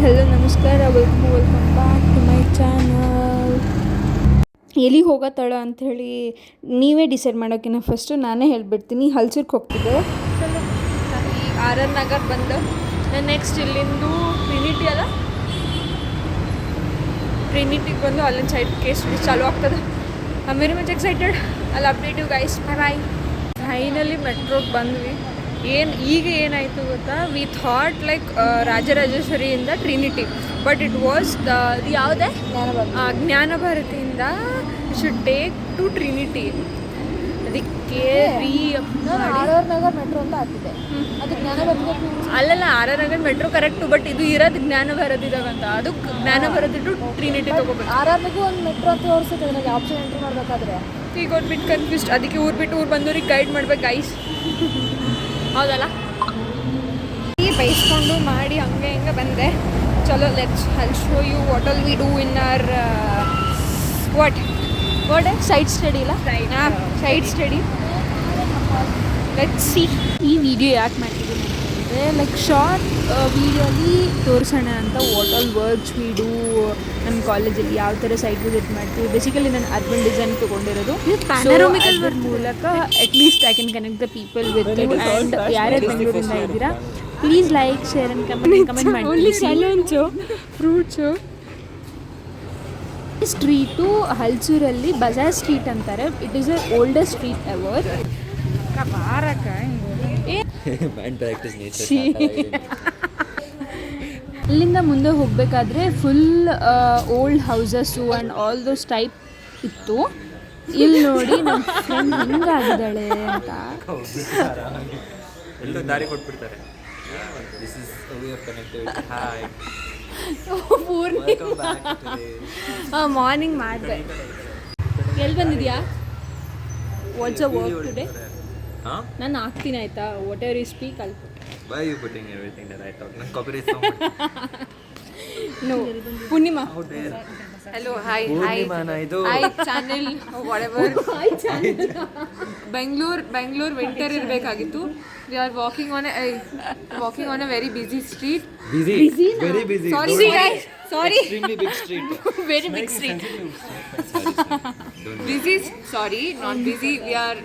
Hello ನಮಸ್ಕಾರ, welcome back to my channel. ಎಲ್ಲಿಗೆ ಹೋಗತ್ತಳ ಅಂಥೇಳಿ ನೀವೇ ಡಿಸೈಡ್ ಮಾಡೋಕ್ಕಿಂತ ಫಸ್ಟು ನಾನೇ ಹೇಳ್ಬಿಡ್ತೀನಿ. ಹಲ್ಸೂರ್ಗೆ ಹೋಗ್ತಿದ್ದೆ. ಈಗ RR ನಗರ್ ಬಂದು ನಾನು ನೆಕ್ಸ್ಟ್ ಇಲ್ಲಿಂದು ಟ್ರಿನಿಟಿ ಅಲ್ಲ, ಟ್ರಿನಿಟಿಗೆ ಬಂದು ಅಲ್ಲಿನ ಸೈಡ್ ಕೇಸ್ ಚಾಲೂ ಆಗ್ತದೆ. I very much excited. ಅಲ್ಲಿ update you guys. Bye. Finally ಮೆಟ್ರೋಗೆ ಬಂದ್ವಿ. ಈಗ ಏನಾಯಿತು ಗೊತ್ತಾ, ವಿ ಥಾಟ್ ಲೈಕ್ ರಾಜರಾಜೇಶ್ವರಿಯಿಂದ ಟ್ರಿನಿಟಿ, ಬಟ್ ಇಟ್ ವಾಸ್ ಯಾವುದೇ ಜ್ಞಾನ ಭಾರತಿಯಿಂದ ಶುಡ್ ಟೇಕ್ ಟು ಟ್ರಿನಿಟಿ. ಅದಕ್ಕೆ RR ನಗರ್ ಮೆಟ್ರೋ ಅಂತ ಆಗ್ತಿದೆ. ಅದು ಜ್ಞಾನ ಭಾರತಿ ಅಲ್ಲಲ್ಲ, RR Nagar metro correct, but ಇದು ಇರೋದು ಜ್ಞಾನ ಭಾರತಿದಾಗಂತ. ಅದು ಜ್ಞಾನ ಭಾರತಿ ಟು ಟ್ರಿನಿಟಿ ತೊಗೋಬೇಕು. RR ನಗೂ ಒಂದು ಮೆಟ್ರೋ ಅಂತ ತೋರಿಸುತ್ತೆ ನನಗೆ ಆಪ್ಷನ್ ಎಂಟ್ರಿ ಮಾಡಬೇಕಾದ್ರೆ. ಈಗ ಒಂದು ಬಿಟ್ಟು ಕನ್ಫ್ಯೂಸ್ಡ್. ಅದಕ್ಕೆ ಊರು ಬಿಟ್ಟು ಊರು ಬಂದವ್ರಿಗೆ ಗೈಡ್ ಮಾಡ್ಬೇಕು ಗೈಸ್. ಹೌದಲ್ಲ, ಈ ಬೈಸ್ಕೊಂಡು ಮಾಡಿ ಹಂಗೆ ಹಿಂಗೆ ಬಂದೆ. ಚಲೋ, let's I'll show you what all we do in our what side study ಇಲ್ಲ, ಸೈಡ್ ಸ್ಟಡಿ. Let's see. ಈ ವಿಡಿಯೋ ಯಾಕೆ ಮಾಡ್ತಿದ್ದೀನಿ ಅಂತಂದರೆ, ಲೈಕ್ ಶಾರ್ಟ್ ವಿಡಿಯೋಲಿ ತೋರಿಸೋಣ ಅಂತ what all works we do ನಮ್ಮ ಕಾಲೇಜಲ್ಲಿ, ಯಾವ ಥರ ಸೈಟ್ ವಿಸಿಟ್ ಮಾಡ್ತೀವಿ. ಬೇಸಿಕಲಿ ನಾನು ಅರ್ಬನ್ ಡಿಸೈನ್ ತೊಗೊಂಡಿರೋದು. ಅದ್ರ ಮೂಲಕ at least I can connect the people with it. And ಯಾರ್ಯಾರು ಬೆಂಗಳೂರಿಂದ ಇದ್ದೀರಾ, please like, share and comment ಮಾಡಿ. Challenge fruits. Street ಹಲ್ಸೂರಲ್ಲಿ Bazaar street ಅಂತಾರೆ. It is a oldest street ever. ಅಲ್ಲಿಂದ ಮುಂದೆ ಹೋಗಬೇಕಾದ್ರೆ full old houses and all those type ಇತ್ತು. ಇಲ್ಲಿ ನೋಡಿ ನಮ್ಮ ಫ್ರೆಂಡ್ ಹಿಂಗಾಗಿದ್ದಾಳೆ ಅಂತ ದಾರಿ ಕೊಟ್ಬಿಡ್ತಾರೆ. ಮಾರ್ನಿಂಗ್ ಮಾಡಿದೆ. ಎಲ್ಲಿ ಬಂದಿದ್ಯಾ? What's a work today? ನಾನು ಆಗ್ತೀನಿ ಆಯ್ತಾ, ವಾಟ್ ಎವರ್ ಯು ಸ್ಪೀಕ್ ಅಲ್ ಪುಟ್. Why you putting everything that I talk? ನಾನು copyright song. No, Purnima. Hello, hi. ಪೂರ್ಣಿಮಾನ ಇದು. Hi channel, whatever. Hi channel. Bengaluru winter ಇರಬೇಕಾಗಿತ್ತು. We are walking on a very busy street. Busy? Very busy. Sorry guys. Sorry. Extremely big street. Very big street. Busy? Sorry, not busy. We are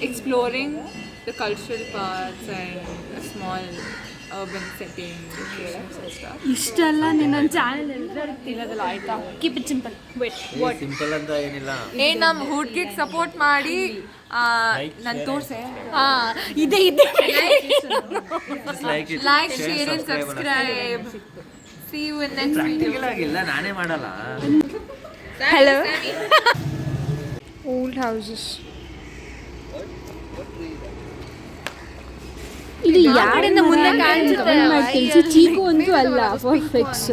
exploring the cultural parts and a small urban setting. ಇಷ್ಟೆಲ್ಲ ನಿನ್ನ channel ಎಲ್ಲರೂ ತಿನ್ನೋದಲ್ಲ ಆಯ್ತಾ. Keep it simple. Wait, simple ಅಂತ ಏನಿಲ್ಲ. ನಮ್ಮ ಹುಡುಗಿಗೆ support ಮಾಡಿ ನಾನು ತೋರಿಸೆ. ಇದೆ like, share and subscribe. See you in next video. ಆಗಿಲ್ಲ, ನಾನೇ ಮಾಡಲ್ಲ. Hello. Old houses. ಇದು ಯಾರಿಂದ ಮುಂದೆ ಕಾಣಿಸುತ್ತೆ. ಚೀಕು ಅಂತೂ ಅಲ್ಲ, ಫಾರ್ ಫಿಕ್ಸ್.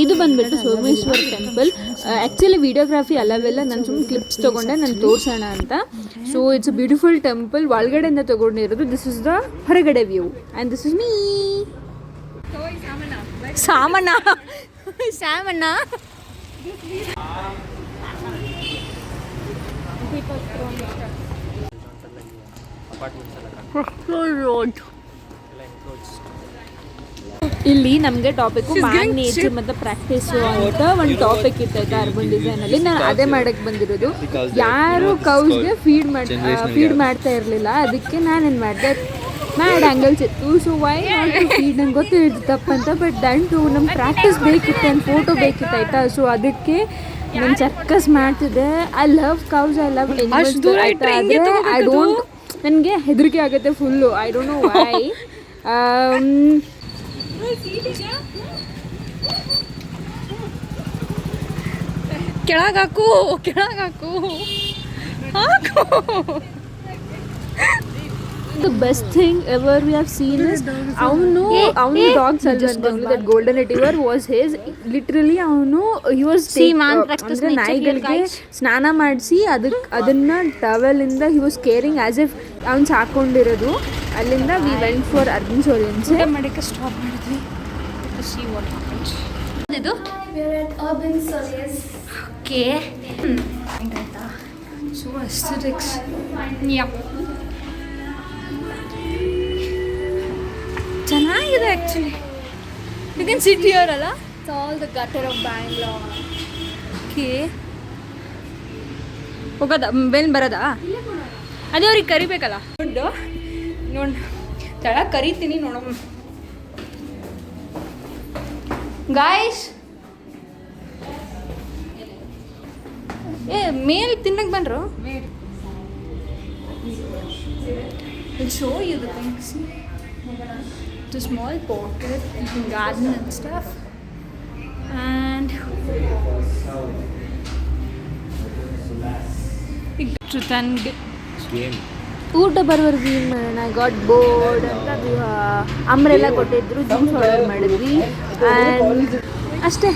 ಇದು ಬಂದ್ಬಿಟ್ಟು ಸೋಮೇಶ್ವರ ಟೆಂಪಲ್. ಆ್ಯಕ್ಚುಲಿ ವಿಡಿಯೋಗ್ರಾಫಿ ಅಲ್ಲವೆಲ್ಲ ನಾನು ಸುಮ್ಮನೆ ಕ್ಲಿಪ್ಸ್ ತೊಗೊಂಡೆ, ನಾನು ತೋರಿಸೋಣ ಅಂತ. So it's a beautiful temple. ಒಳಗಡೆಯಿಂದ ತೊಗೊಂಡಿರೋದು. ದಿಸ್ ಇಸ್ ದ ಹೊರಗಡೆ view and this is me. Samanna. ಇಲ್ಲಿ ನಮಗೆ ಟಾಪಿಕ್ಕು ಮ್ಯಾನ್ ನೇಚರ್ ಮತ್ತು ಪ್ರಾಕ್ಟೀಸು ಅಂತ ಒಂದು ಟಾಪಿಕ್ ಇತ್ತೈತೆ ಅರ್ಬನ್ ಡಿಸೈನಲ್ಲಿ. ನಾನು ಅದೇ ಮಾಡೋಕ್ಕೆ ಬಂದಿರೋದು. ಯಾರು ಕೌಸ್ಗೆ ಫೀಡ್ ಮಾಡ್ತಾ ಇರಲಿಲ್ಲ. ಅದಕ್ಕೆ ನಾನೇನು ಮಾಡಿದೆ, ಮ್ಯಾಡ್ ಆ್ಯಂಗಲ್ಸ್ ಇತ್ತು. So why not to feed, ನಂಗೆ ಗೊತ್ತಿರೋದು ತಪ್ಪಂತ. ಬಟ್ ದನ್ ಟು ನಮ್ಗೆ ಪ್ರಾಕ್ಟೀಸ್ ಬೇಕಿತ್ತು, ಒಂದು ಫೋಟೋ ಬೇಕಿತ್ತು ಆಯಿತಾ. ಸೊ ಅದಕ್ಕೆ ನಾನು ಸರ್ಕಸ್ ಮಾಡ್ತಿದ್ದೆ. I love cows, I love animals ಆಯಿತಾ. ಆದರೆ ಐ ಡೋಂಟ್, ನನಗೆ ಹೆದರಿಕೆ ಆಗುತ್ತೆ full. I don't know why. ಕೆಳಗಾಕು. The best thing ever we have seen is avunu dog Salman that golden retriever was his. Literally he was ಅಂದ್ರೆ ನಾಯಿಗಳಿಗೆ ಸ್ನಾನ ಮಾಡಿಸಿ ಅದನ್ನ ಟವೆಲ್ ಇಂದ he was caring as if ಅವನು ಸಾಕೊಂಡಿರೋದು. ಅಲ್ಲಿಂದ we went for urban solace. ಮಾಡಕ್ಕೆ ಸ್ಟಾಪ್ ಮಾಡಿದ್ವಿ. See what happens. ಇದು we are at urban solace. Okay. So aesthetics. Yeah. ಚೆನ್ನಾಗಿದೆ actually. You can sit here ಅಲ್ಲ. It's all the gutter of Bangalore. Okay, ಹೋಗೋದಾ ಮೇಲೆ ಬರೋದಾ? ಅದೇ ಅವ್ರಿಗೆ ಕರಿಬೇಕಲ್ಲ. ನೋಡಿ ತಳ ಕರಿತೀನಿ ನೋಡಮ್ಮ. ಗಾಯ್ಸ್, ಮೇಲ್ ತಿನ್ನಕ್ಕೆ ಬನ್ರು. I'll show you the things. It's a small pocket, you can garden and stuff. And Truthange. ಊಟ ಬರೋವರೆಗೂ ಏನು ಮಾಡೋಣ, ಐ ಗಾಟ್ ಬೋರ್ಡ್ ಅಂತ ಅಂಬ್ರೆಲ್ಲ ಕೊಟ್ಟಿದ್ರು, ಜ್ಯೂಸ್ ಆರ್ಡರ್ ಮಾಡಿದ್ವಿ ಆ್ಯಂಡ್ ಅಷ್ಟೇ.